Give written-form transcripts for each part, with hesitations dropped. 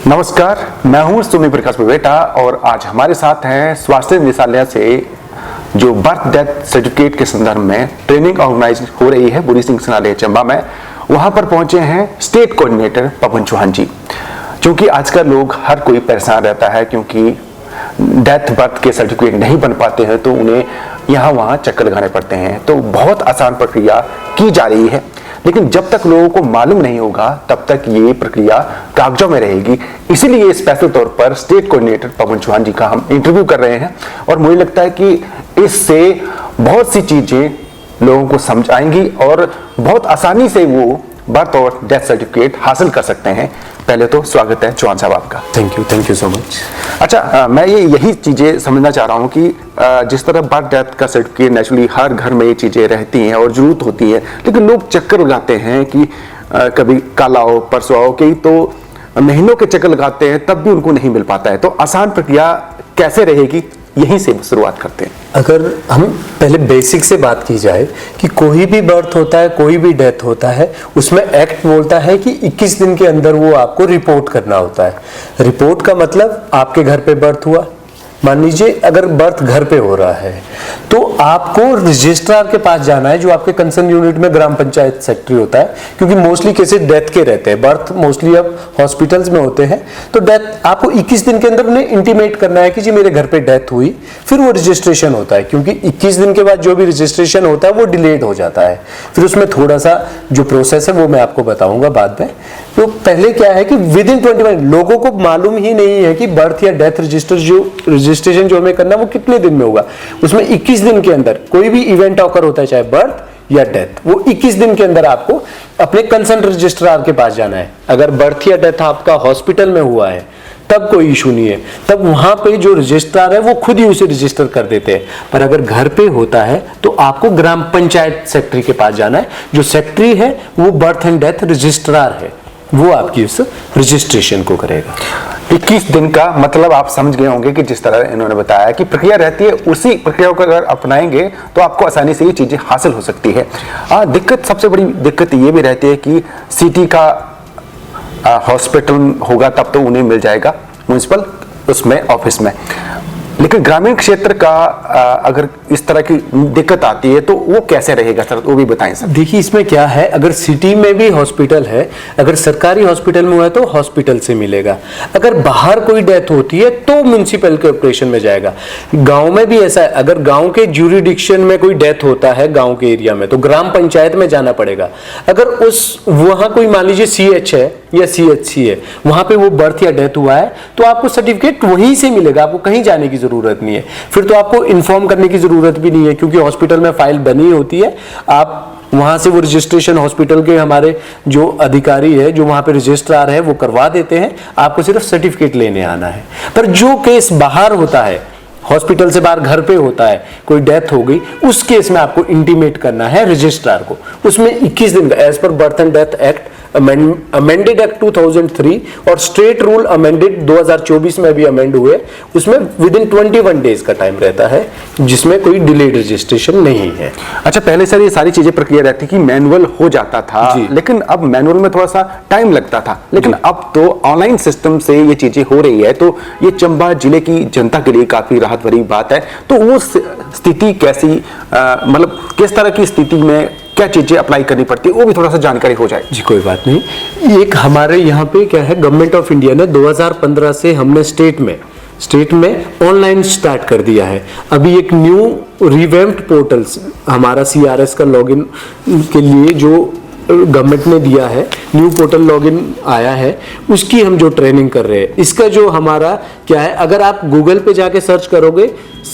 नमस्कार, मैं हूं सुमी प्रकाश बेटा और आज हमारे साथ हैं स्वास्थ्य निदेशालय से जो बर्थ डेथ सर्टिफिकेट के संदर्भ में ट्रेनिंग ऑर्गेनाइज हो रही है बुरी सिंह संग्रहालय चंबा में। वहां पर पहुंचे हैं स्टेट कोऑर्डिनेटर पवन चौहान जी। क्योंकि आजकल लोग हर कोई परेशान रहता है क्योंकि डेथ बर्थ के सर्टिफिकेट नहीं बन पाते हैं तो उन्हें यहाँ वहाँ चक्कर लगाने पड़ते हैं। तो बहुत आसान प्रक्रिया की जा रही है, लेकिन जब तक लोगों को मालूम नहीं होगा तब तक ये प्रक्रिया कागजों में रहेगी। इसीलिए स्पेशल तौर पर स्टेट कोऑर्डिनेटर पवन चौहान जी का हम इंटरव्यू कर रहे हैं और मुझे लगता है कि इससे बहुत सी चीजें लोगों को समझ आएंगी और बहुत आसानी से वो बर्थ और डेथ सर्टिफिकेट हासिल कर सकते हैं। पहले तो स्वागत है चौहान साहब आपका। Thank you so much. अच्छा, मैं यही चीजें समझना चाह रहा हूँ कि जिस तरह बर्थ डेथ का सर्टिफिकेट नेचुरली हर घर में ये चीजें रहती हैं और जरूरत होती है, लेकिन लोग चक्कर लगाते हैं कि कभी कल आओ परसों आओ, कई तो महीनों के चक्कर लगाते हैं तब भी उनको नहीं मिल पाता है। तो आसान प्रक्रिया कैसे रहेगी, यहीं से शुरुआत करते हैं। अगर हम पहले बेसिक से बात की जाए कि कोई भी बर्थ होता है, कोई भी डेथ होता है, उसमें एक्ट बोलता है कि 21 दिन के अंदर वो आपको रिपोर्ट करना होता है। रिपोर्ट का मतलब आपके घर पे बर्थ हुआ, मान लीजिए अगर बर्थ घर पे हो रहा है तो आपको रजिस्ट्रार के पास जाना है, जो आपके कंसर्न यूनिट में ग्राम पंचायत सेक्रेटरी होता है, क्योंकि मोस्टली केसेस डेथ के रहते हैं। बर्थ मोस्टली अब हॉस्पिटल्स में होते हैं, तो डेथ आपको 21 दिन के अंदर उन्हें इंटीमेट करना है कि जी मेरे घर पे डेथ हुई, फिर वो रजिस्ट्रेशन होता है। क्योंकि 21 दिन के बाद जो भी रजिस्ट्रेशन होता है वो डिलेड हो जाता है, फिर उसमें थोड़ा सा जो प्रोसेस है वो मैं आपको बताऊंगा बाद में। तो पहले क्या है कि विद इन 21 लोगों को मालूम ही नहीं है कि बर्थ या डेथ रजिस्ट्रेशन जो हमें करना है वो कितने दिन में होगा। उसमें 21 दिन के अंदर कोई भी इवेंट ऑकर होता है, चाहे बर्थ या डेथ, वो 21 दिन के अंदर आपको अपने कंसर्न रजिस्ट्रार के पास जाना है। अगर बर्थ या डेथ आपका हॉस्पिटल में हुआ है तब कोई इशू नहीं है, तब वहां पे जो रजिस्ट्रार है वो खुद ही उसे रजिस्टर कर देते हैं। पर अगर घर पे होता है तो आपको ग्राम पंचायत सेक्रेटरी के पास जाना है। जो सेक्रेटरी है वो बर्थ एंड डेथ रजिस्ट्रार है, वो आपकी उस रजिस्ट्रेशन को करेगा। 21 दिन का मतलब आप समझ गए होंगे कि जिस तरह इन्होंने बताया कि प्रक्रिया रहती है, उसी प्रक्रिया को अगर अपनाएंगे तो आपको आसानी से ये चीजें हासिल हो सकती है। दिक्कत, सबसे बड़ी दिक्कत ये भी रहती है कि सिटी का हॉस्पिटल होगा तब तो उन्हें मिल जाएगा म्युनिसिपल उसमें ऑफिस में, लेकिन ग्रामीण क्षेत्र का अगर इस तरह की दिक्कत आती है तो वो कैसे रहेगा सर, वो भी बताएं सर। देखिए इसमें क्या है, अगर सिटी में भी हॉस्पिटल है, अगर सरकारी हॉस्पिटल में हुआ है तो हॉस्पिटल से मिलेगा। अगर बाहर कोई डेथ होती है तो म्युनिसिपल के ऑपरेशन में जाएगा। गांव में भी ऐसा है, अगर गांव के ज्यूरिडिक्शन में कोई डेथ होता है गांव के एरिया में तो ग्राम पंचायत में जाना पड़ेगा। अगर उस वहां कोई मान लीजिए CH है या CHC है, वहां पे वो बर्थ या डेथ हुआ है तो आपको सर्टिफिकेट वहीं से मिलेगा, आपको कहीं जाने की जरूरत नहीं है। फिर तो आपको इन्फॉर्म करने की जरूरत भी नहीं है, क्योंकि हॉस्पिटल में फाइल बनी होती है। आप वहां से वो रजिस्ट्रेशन हॉस्पिटल के हमारे जो अधिकारी है, जो वहां पे रजिस्ट्रार है, वो करवा देते हैं। आपको सिर्फ सर्टिफिकेट लेने आना है। पर जो केस बाहर होता है, हॉस्पिटल से बाहर घर पे होता है, कोई डेथ हो गई, उस केस में आपको इंटीमेट करना है रजिस्ट्रार को। उसमें 21 दिन का एज पर birth and death act amended act 2003 और स्टेट रूल अमेंडेड 2024 में भी अमेंड हुए, उसमें विद इन 21 डेज का टाइम रहता है, जिसमें कोई डिलेड रजिस्ट्रेशन नहीं है। अच्छा, पहले सर ये सारी चीजें प्रक्रिया रहती कि मैनुअल हो जाता था, लेकिन अब मैनुअल में थोड़ा सा टाइम लगता था, लेकिन अब तो ऑनलाइन सिस्टम से ये चीजें हो रही है। तो ये चंबा जिले की जनता के लिए काफी राहत भरी बात है। तो वो स्थिति कैसी, मतलब किस तरह की स्थिति में क्या चीजें अप्लाई करनी पड़ती है, वो भी थोड़ा सा जानकारी हो जाए। जी कोई बात नहीं। एक हमारे यहाँ पे क्या है, गवर्नमेंट ऑफ इंडिया ने 2015 से हमने स्टेट में ऑनलाइन स्टार्ट कर दिया है। अभी एक न्यू रिवैम्प्ड पोर्टल्स हमारा CRS का लॉगिन के लिए जो गवर्नमेंट ने दिया है, न्यू पोर्टल लॉगिन आया है, उसकी हम जो ट्रेनिंग कर रहे हैं। इसका जो हमारा क्या है, अगर आप गूगल पे जाके सर्च करोगे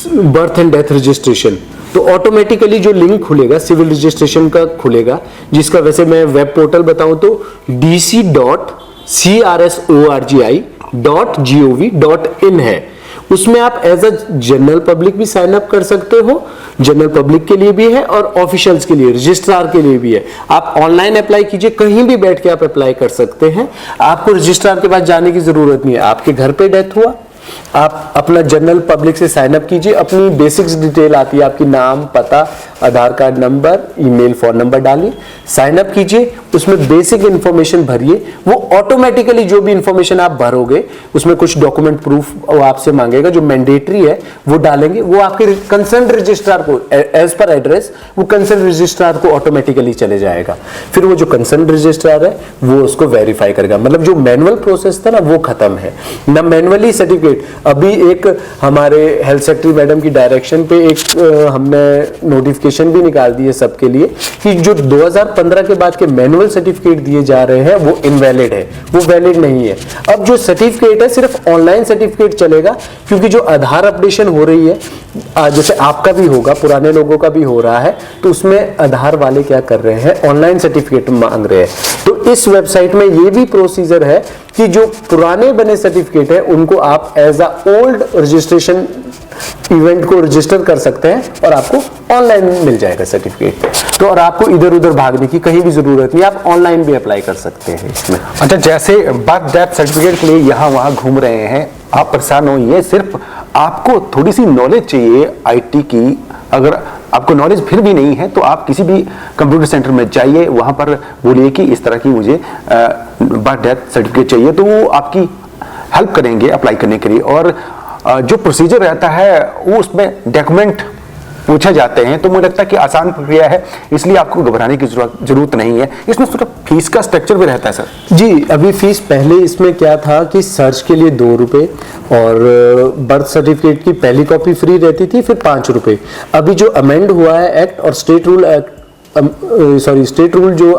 बर्थ एंड डेथ रजिस्ट्रेशन तो ऑटोमेटिकली जो लिंक खुलेगा सिविल रजिस्ट्रेशन का खुलेगा, जिसका वैसे मैं वेब पोर्टल बताऊं तो dc.crsorgi.gov.in है। उसमें आप एज अ जनरल पब्लिक भी साइन अप कर सकते हो, जनरल पब्लिक के लिए भी है और ऑफिशियल्स के लिए, रजिस्ट्रार के लिए भी है। आप ऑनलाइन अप्लाई कीजिए, कहीं भी बैठ के आप अप्लाई कर सकते हैं। आपको रजिस्ट्रार के पास जाने की जरूरत नहीं है। आपके घर पे डेथ हुआ, आप अपना जनरल पब्लिक से साइन अप कीजिए, अपनी बेसिक्स डिटेल आती है, आपकी नाम, पता, Aadhaar card number, email, phone number डालिए, साइन अप कीजिए, उसमें बेसिक इन्फॉर्मेशन भरिए। वो ऑटोमेटिकली जो भी इंफॉर्मेशन आप भरोगे उसमें कुछ डॉक्यूमेंट प्रूफ वो आपसे मांगेगा जो मैंडेटरी है वो डालेंगे, वो आपके कंसर्न रजिस्ट्रार को एज पर एड्रेस वो कंसर्न रजिस्ट्रार को ऑटोमेटिकली चले जाएगा। फिर वो जो कंसर्न रजिस्ट्रार है वो उसको वेरीफाई करेगा। मतलब जो मैनुअल प्रोसेस था ना वो खत्म है ना, मैनुअली सर्टिफिकेट। अभी एक हमारे हेल्थ सेक्रेटरी मैडम की डायरेक्शन पे एक हमने नोटिफिकेशन भी निकाल दी है सबके लिए कि जो 2015 के बाद के मैनुअल सर्टिफिकेट दिए जा रहे हैं वो इनवैलिड है, वो वैलिड नहीं है। अब जो सर्टिफिकेट है सिर्फ ऑनलाइन सर्टिफिकेट चलेगा, क्योंकि जो आधार अपडेशन हो रही है जैसे आपका भी होगा, पुराने लोगों का भी हो रहा है, तो उसमें आधार वाले क्या कर रहे हैं, ऑनलाइन सर्टिफिकेट मांग रहे हैं। तो इस वेबसाइट में ये भी प्रोसीजर है कि जो पुराने बने सर्टिफिकेट है उनको आप as a old registration event को रजिस्टर कर सकते हैं और आपको ऑनलाइन मिल जाएगा सर्टिफिकेट। तो और आपको इधर उधर भागने की कहीं भी जरूरत नहीं, आप ऑनलाइन भी अप्लाई कर सकते हैं इसमें। अच्छा, जैसे बर्थ डेथ सर्टिफिकेट के लिए यहाँ वहाँ घूम रहे हैं, आप परेशान होइए, सिर्फ आपको थोड़ी सी नॉलेज चाहिए आईटी की। अगर आपको नॉलेज फिर भी नहीं है तो आप किसी भी कंप्यूटर सेंटर में जाइए, वहाँ पर बोलिए कि इस तरह की मुझे बर्थ डेथ सर्टिफिकेट चाहिए, तो वो आपकी हेल्प करेंगे अप्लाई करने के लिए। और जो प्रोसीजर रहता है वो उसमें डॉक्यूमेंट पूछे जाते हैं, तो मुझे लगता है कि आसान प्रक्रिया है, इसलिए आपको घबराने की जरूरत नहीं है। इसमें सिर्फ फीस का स्ट्रक्चर भी रहता है सर जी। अभी फीस पहले इसमें क्या था कि सर्च के लिए 2 रुपए और बर्थ सर्टिफिकेट की पहली कॉपी फ्री रहती थी, फिर 5 रुपए। अभी जो अमेंड हुआ है एक्ट और स्टेट रूल जो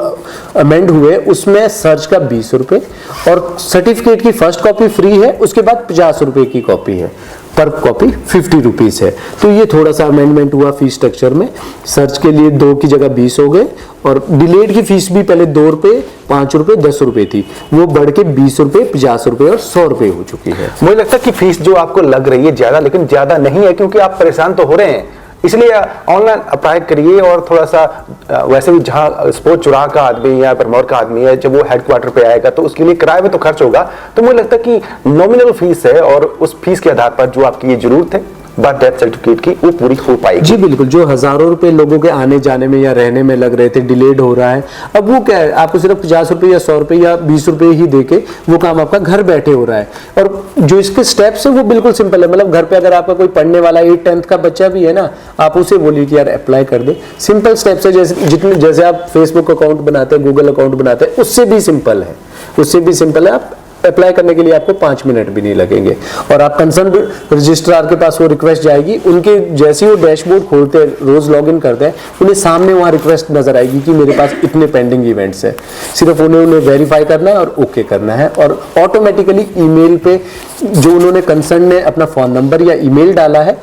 अमेंड हुए उसमें सर्च का 20 रुपए और सर्टिफिकेट की फर्स्ट कॉपी फ्री है, उसके बाद 50 रुपए की कॉपी है, पर कॉपी 50 रुपीज है। तो ये थोड़ा सा अमेंडमेंट हुआ फीस स्ट्रक्चर में। सर्च के लिए 2 की जगह 20 हो गए और डिलेड की फीस भी पहले 2 रुपए, 5 रुपए, 10 रुपए थी, वो बढ़ के 20 रुपए, 50 रुपए और 100 रुपए हो चुकी है। मुझे लगता है कि फीस जो आपको लग रही है ज्यादा, लेकिन ज्यादा नहीं है, क्योंकि आप परेशान तो हो रहे हैं, इसलिए ऑनलाइन अप्लाई करिए। और थोड़ा सा वैसे भी जहाँ स्पोर्ट चौराहा का आदमी या परमौर का आदमी है, जब वो हेडक्वार्टर पे आएगा तो उसके लिए किराए में तो खर्च होगा, तो मुझे लगता है कि नॉमिनल फीस है और उस फीस के आधार पर जो आपकी ये जरूरत है बर्थ डेथ सर्टिफिकेट की वो पूरी हो पाएगी। जी बिल्कुल। जो हजारों रुपए लोगों के आने जाने में या रहने में लग रहे थे, डिलेड हो रहा है, अब वो क्या है, आपको सिर्फ 50 रुपए या 100 रुपए या 20 रुपए ही देके वो काम आपका घर बैठे हो रहा है। और जो इसके स्टेप्स है वो बिल्कुल सिंपल है। मतलब घर पे अगर आपका कोई पढ़ने वाला 8th-10th का बच्चा भी है ना, आप उसे बोलिए कि यार अप्लाई कर दे। सिंपल स्टेप्स है, जैसे आप फेसबुक अकाउंट बनाते हैं, गूगल अकाउंट बनाते हैं, उससे भी सिंपल है, उससे भी सिंपल है। आप अप्लाई करने के लिए आपको 5 मिनट भी नहीं लगेंगे और आप कंसर्न रजिस्ट्रार के पास वो रिक्वेस्ट जाएगी। उनके जैसे ही वो डैशबोर्ड खोलते हैं, रोज लॉगिन करते हैं, उन्हें सामने वहाँ रिक्वेस्ट नजर आएगी कि मेरे पास इतने पेंडिंग इवेंट्स है। सिर्फ उन्हें वेरीफाई करना है और ओके करना है और ऑटोमेटिकली ईमेल पे जो उन्होंने कंसर्न ने अपना फोन नंबर या ईमेल डाला है,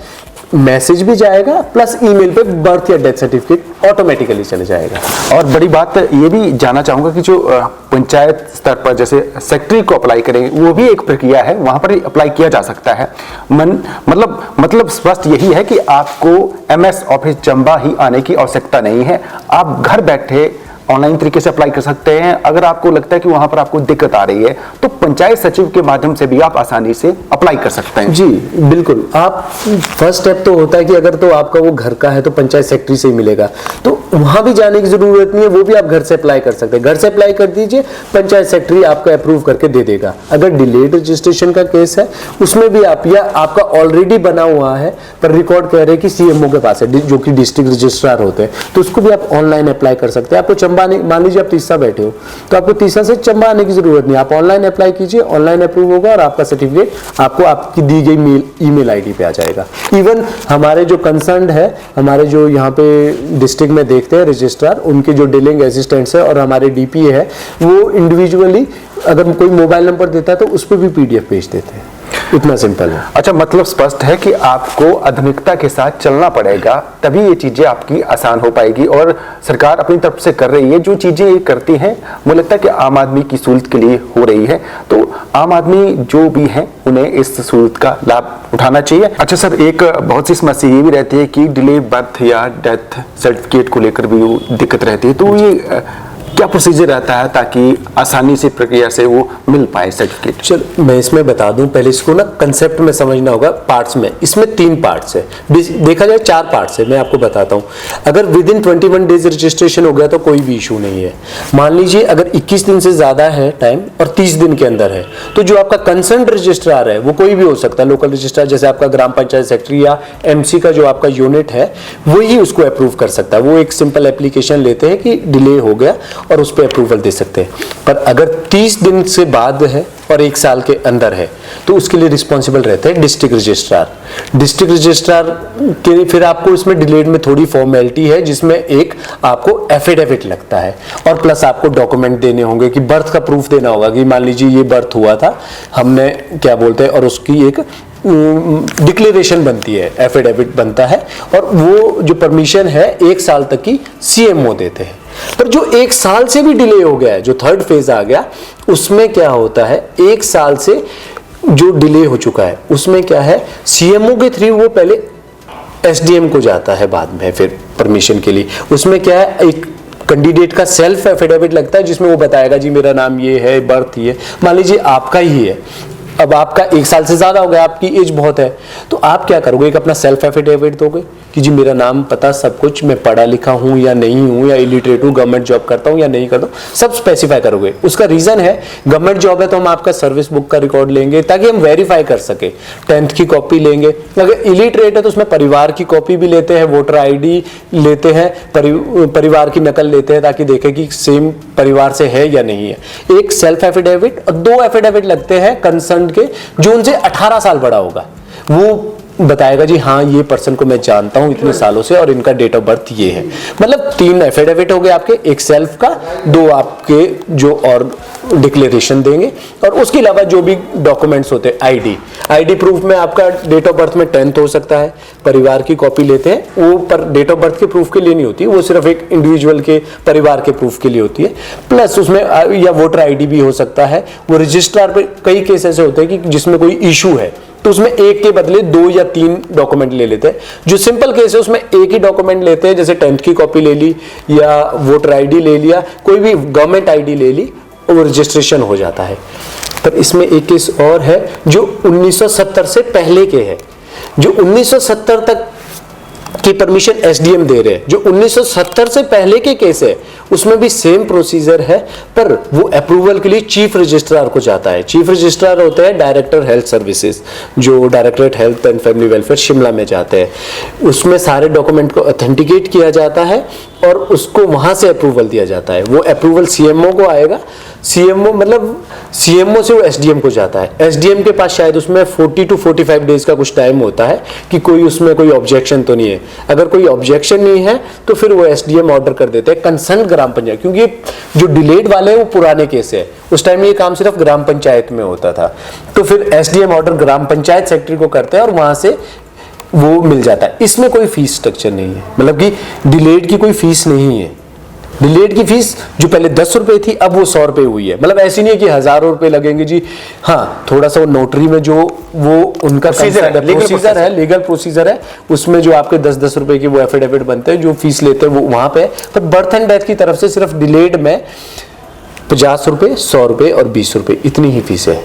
मैसेज भी जाएगा, प्लस ईमेल पे बर्थ या डेथ सर्टिफिकेट ऑटोमेटिकली चले जाएगा। और बड़ी बात ये भी जानना चाहूंगा कि जो पंचायत स्तर पर जैसे सेक्रेटरी को अप्लाई करें, वो भी एक प्रक्रिया है, वहां पर अप्लाई किया जा सकता है। मतलब स्पष्ट यही है कि आपको MS ऑफिस चंबा ही आने की आवश्यकता नहीं है, आप घर बैठे ऑनलाइन तरीके से अप्लाई कर सकते हैं। अगर आपको लगता है कि वहां पर आपको दिक्कत आ रही है तो पंचायत सचिव के माध्यम से भी आप आसानी से अप्लाई कर सकते हैं। जी बिल्कुल। आप फर्स्ट स्टेप तो होता है कि अगर तो आपका वो घर का है तो पंचायत सेक्रेटरी से ही मिलेगा, तो वहां भी जाने की जरूरत नहीं है, वो भी आप घर से अप्लाई कर सकते हैं। घर से अप्लाई कर दीजिए, पंचायत सेक्रेटरी आपका अप्रूव करके दे देगा। अगर डिलेड रजिस्ट्रेशन का केस है उसमें भी आप, या आपका ऑलरेडी बना हुआ है पर रिकॉर्ड कह रहे हैं कि CMO के पास है जो कि डिस्ट्रिक्ट रजिस्ट्रार होते हैं, तो उसको भी आप ऑनलाइन अप्लाई कर सकते हैं। आपको मान लीजिए आप तीसरा बैठे हो तो आपको तीसरा से चंबा आने की जरूरत नहीं, आप ऑनलाइन अप्लाई कीजिए, ऑनलाइन अप्रूव होगा और आपका सर्टिफिकेट आपको आपकी दी गई ईमेल आईडी पे आ जाएगा। इवन हमारे जो कंसर्न है, हमारे जो यहाँ पे डिस्ट्रिक्ट में देखते हैं रजिस्ट्रार, उनके जो डीलिंग असिस्टेंट्स है और हमारे DPA है, वो इंडिविजुअली अगर कोई मोबाइल नंबर देता है तो उस पर भी PDF भेज देते हैं। इतना सिंपल है। अच्छा, मतलब स्पष्ट है कि आपको आधुनिकता के साथ चलना पड़ेगा, तभी ये चीजें आपकी आसान हो पाएगी। और सरकार अपनी तरफ से कर रही है जो चीजें ये करती हैं, मुझे लगता है कि आम आदमी की सहूलत के लिए हो रही है, तो आम आदमी जो भी है उन्हें इस सहूलत का लाभ उठाना चाहिए। अच्छा सर, एक बहुत सी समस्या ये भी रहती है कि डिले बर्थ या डेथ सर्टिफिकेट को लेकर भी दिक्कत रहती है, तो ये क्या प्रोसीजर रहता है ताकि आसानी से प्रक्रिया से वो मिल पाए सर्टिफिकेट? चल मैं इसमें बता दूं, पहले इसको ना कंसेप्ट में समझना होगा पार्ट्स में। इसमें 3 पार्ट्स है, देखा जाए 4 पार्ट्स है, मैं आपको बताता हूं। अगर विद इन 21 डेज रजिस्ट्रेशन हो गया तो कोई भी इशू नहीं है। मान लीजिए अगर 21 दिन से ज्यादा है टाइम और 30 दिन के अंदर है, तो जो आपका कंसर्न रजिस्ट्रार है वो कोई भी हो सकता है, लोकल रजिस्ट्रार जैसे आपका ग्राम पंचायत सेक्रेटरी या एमसी का जो आपका यूनिट है वो ही उसको अप्रूव कर सकता है। वो एक सिंपल एप्लीकेशन लेते हैं कि डिले हो गया और उस पर अप्रूवल दे सकते हैं। पर अगर 30 दिन से बाद है और 1 साल के अंदर है तो उसके लिए रिस्पॉन्सिबल रहते हैं डिस्ट्रिक्ट रजिस्ट्रार। डिस्ट्रिक्ट रजिस्ट्रार के फिर आपको इसमें डिलेड में थोड़ी फॉर्मेलिटी है, जिसमें एक आपको एफिडेविट लगता है और प्लस आपको डॉक्यूमेंट देने होंगे कि बर्थ का प्रूफ देना होगा कि मान लीजिए ये बर्थ हुआ था, हमने क्या बोलते हैं, और उसकी एक डिक्लेरेशन बनती है, एफिडेविट बनता है, और वो जो परमिशन है 1 साल तक की सीएमओ देते हैं। पर जो 1 साल से भी डिले हो गया है, जो थर्ड फेज आ गया, उसमें क्या होता है, 1 साल से जो डिले हो चुका है उसमें क्या है, सीएमओ के थ्रू वो पहले एसडीएम को जाता है बाद में फिर परमिशन के लिए। उसमें क्या है, एक कैंडिडेट का सेल्फ एफिडेविट लगता है जिसमें वो बताएगा जी मेरा नाम ये है, बर्थ ये, मान लीजिए आपका ही है, अब आपका 1 साल से ज्यादा हो गया, आपकी एज बहुत है, तो आप क्या करोगे, एक अपना सेल्फ एफिडेविट दोगे कि जी मेरा नाम पता सब कुछ, मैं पढ़ा लिखा हूं या नहीं हूं, या इलिटरेट हूं, गवर्नमेंट जॉब करता हूं या नहीं करता हूं, सब स्पेसिफाई करोगे। उसका रीजन है गवर्नमेंट जॉब है तो हम आपका सर्विस बुक का रिकॉर्ड लेंगे ताकि हम वेरीफाई कर सके, 10th की कॉपी लेंगे। अगर इलिटरेट है तो उसमें परिवार की कॉपी भी लेते हैं, वोटर आईडी लेते हैं, परिवार की नकल लेते हैं ताकि देखें कि सेम परिवार से है या नहीं है। एक सेल्फ एफिडेविट और 2 एफिडेविट लगते हैं कंसर्न के, जो उनसे 18 साल बड़ा होगा, वो बताएगा जी हाँ ये पर्सन को मैं जानता हूं इतने सालों से और इनका डेट ऑफ बर्थ ये है। मतलब 3 एफिडेविट हो गए आपके, एक सेल्फ का, 2 आपके जो और डिक्लेरेशन देंगे, और उसके अलावा जो भी डॉक्यूमेंट्स होते हैं, आईडी प्रूफ में आपका डेट ऑफ बर्थ में 10th हो सकता है, परिवार की कॉपी लेते हैं, वो पर डेट ऑफ बर्थ के प्रूफ के लिए नहीं होती, वो सिर्फ एक इंडिविजुअल के परिवार के प्रूफ के लिए होती है। प्लस उसमें या वोटर आईडी भी हो सकता है। वो रजिस्ट्रार पे कई केस ऐसे होते हैं कि जिसमें कोई इशू है तो उसमें एक के बदले 2 या 3 डॉक्यूमेंट ले लेते हैं। जो सिंपल केस है उसमें एक ही डॉक्यूमेंट लेते हैं, जैसे 10th की कॉपी ले ली या वोटर आईडी ले लिया, कोई भी गवर्नमेंट आईडी ले ली, वो रजिस्ट्रेशन हो जाता है। पर इसमें एक केस और है जो 1970 से पहले के हैं, जो 1970 तक की परमिशन एसडीएम दे रहे हैं। जो 1970 से पहले के केस है उसमें भी सेम प्रोसीजर है, पर वो अप्रूवल के लिए चीफ रजिस्ट्रार को जाता है। चीफ रजिस्ट्रार होते हैं डायरेक्टर हेल्थ सर्विसेज, जो directorate health and family welfare Shimla में जाते हैं। उसमें सारे डॉक्यूमेंट को ऑथेंटिकेट किया जाता है और उसको वहां से अप्रूवल दिया जाता है। वो अप्रूवल सीएमओ को आएगा, सीएमओ मतलब सीएमओ से वो एसडीएम को जाता है। एसडीएम के पास शायद उसमें 40 to 45 डेज का कुछ टाइम होता है कि कोई उसमें कोई ऑब्जेक्शन तो नहीं है। अगर कोई ऑब्जेक्शन नहीं है तो फिर वो एसडीएम ऑर्डर कर देते हैं कंसर्न ग्राम पंचायत, क्योंकि जो डिलेड वाले हैं वो पुराने केस है, उस टाइम ये काम सिर्फ ग्राम पंचायत में होता था। तो फिर एसडीएम ऑर्डर ग्राम पंचायत सेक्रेटरी को करते हैं और वहां से वो मिल जाता है। इसमें कोई फीस स्ट्रक्चर नहीं है, मतलब कि डिलेड की कोई फीस नहीं है। डिलेड की फीस जो पहले 10 रुपए थी अब वो 100 रुपए हुई है। मतलब ऐसी नहीं है कि हजारों रुपए लगेंगे जी। हाँ, थोड़ा सा वो नोटरी में जो वो उनका प्रोसीजर है, लीगल प्रोसीजर है, उसमें जो आपके 10-10 रुपए की वो एफिडेविट बनते हैं, जो फीस लेते हैं वो वहां पे। पर बर्थ एंड डेथ की तरफ से सिर्फ डिलेड में 50 रुपए, 100 रुपए और 20 रुपए इतनी ही फीस है।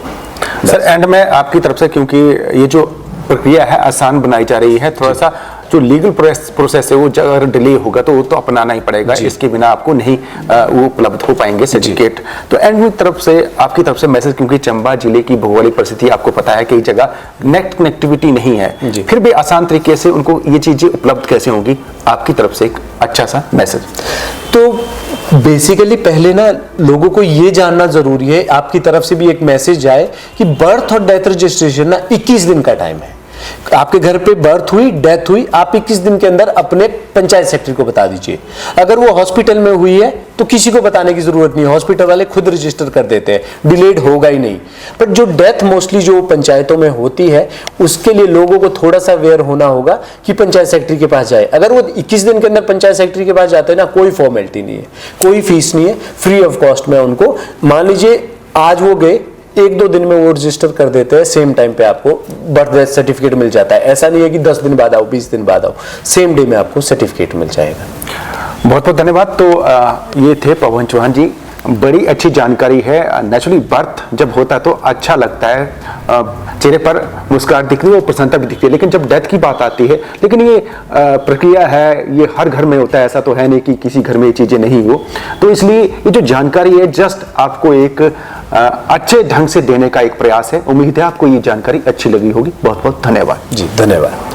सर एंड में आपकी तरफ से, क्योंकि ये जो प्रक्रिया है आसान बनाई जा रही है, थोड़ा सा जो लीगल प्रोसेस है वो अगर डिले होगा तो वो तो अपनाना ही पड़ेगा, इसके बिना आपको नहीं वो उपलब्ध हो पाएंगे सर्टिफिकेट। तो एंड में तरफ से आपकी तरफ से मैसेज, क्योंकि चंबा जिले की भौगोलिक परिस्थिति आपको पता है कई जगह नेट कनेक्टिविटी नहीं है, फिर भी आसान तरीके से उनको ये चीजें उपलब्ध कैसे होंगी, आपकी तरफ से एक अच्छा सा मैसेज। तो बेसिकली पहले ना लोगों को ये जानना जरूरी है, आपकी तरफ से भी एक मैसेज जाए कि बर्थ और डेथ रजिस्ट्रेशन ना 21 दिन का टाइम है। आपके घर पे बर्थ हुई, डेथ हुई, आप 21 दिन के अंदर अपने पंचायत सेक्रेटरी को बता दीजिए। अगर वो हॉस्पिटल में हुई है तो किसी को बताने की जरूरत नहीं है, हॉस्पिटल वाले खुद रजिस्टर कर देते हैं, डिलेड होगा ही नहीं। पर जो डेथ मोस्टली जो पंचायतों में होती है उसके लिए लोगों को थोड़ा सा अवेयर होना होगा कि पंचायत सेक्रेटरी के पास जाए। अगर वो 21 दिन के अंदर पंचायत सेक्रेटरी के पास जाते हैं ना, कोई फॉर्मेलिटी नहीं है, कोई फीस नहीं है, फ्री ऑफ कॉस्ट में उनको, मान लीजिए आज वो गए, 1-2 दिन में वो रजिस्टर कर देते हैं, सेम टाइम पे आपको बर्थ डेथ सर्टिफिकेट मिल जाता है। ऐसा नहीं है कि 10 दिन बाद आओ, 20 दिन बाद आओ, सेम डे में आपको सर्टिफिकेट मिल जाएगा। बहुत बहुत धन्यवाद। तो ये थे पवन चौहान जी, बड़ी अच्छी जानकारी है। नेचुरली बर्थ जब होता है तो अच्छा लगता है, चेहरे पर मुस्कुराहट दिखती है और प्रसन्नता भी दिखती है, लेकिन जब डेथ की बात आती है, लेकिन ये प्रक्रिया है, ये हर घर में होता है, ऐसा तो है नहीं कि किसी घर में ये चीज़ें नहीं हो। तो इसलिए ये जो जानकारी है जस्ट आपको एक अच्छे ढंग से देने का एक प्रयास है। उम्मीद है आपको ये जानकारी अच्छी लगी होगी। बहुत बहुत धन्यवाद। जी धन्यवाद।